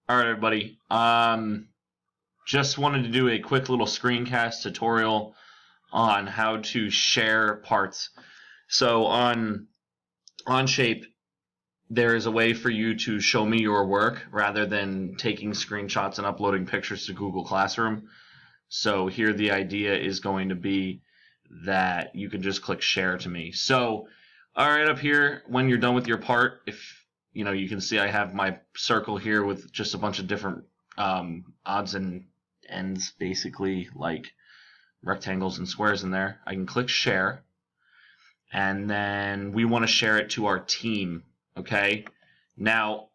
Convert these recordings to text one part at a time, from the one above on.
All right, everybody. Just wanted to do a quick little screencast tutorial on how to share parts. So on Onshape, there is a way for you to show me your work rather than taking screenshots and uploading pictures to Google Classroom. So here the idea is going to be that you can just click share to me. So, all right, up here, when you're done with your part, if you can see I have my circle here with just a bunch of different odds and ends, basically like rectangles and squares in there. I can click share, and then we want to share it to our team. Okay, now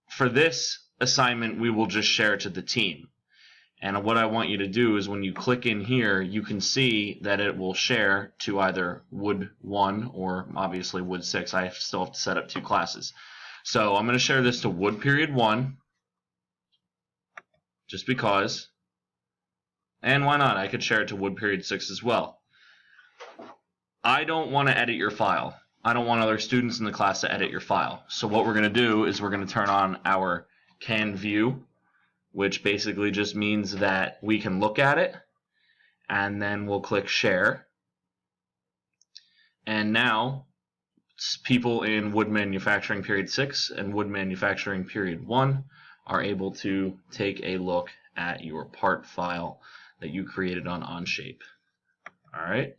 for this assignment, we will just share it to the team. And what I want you to do is when you click in here, you can see that it will share to either Wood 1 or obviously Wood 6. I still have to set up two classes. So I'm going to share this to Wood period 1, just because. And why not? I could share it to Wood period 6 as well. I don't want to edit your file. I don't want other students in the class to edit your file. So what we're going to do is we're going to turn on our can view, which basically just means that we can look at it, and then we'll click share. And now people in Wood Manufacturing period 6 and Wood Manufacturing period 1 are able to take a look at your part file that you created on Onshape. All right.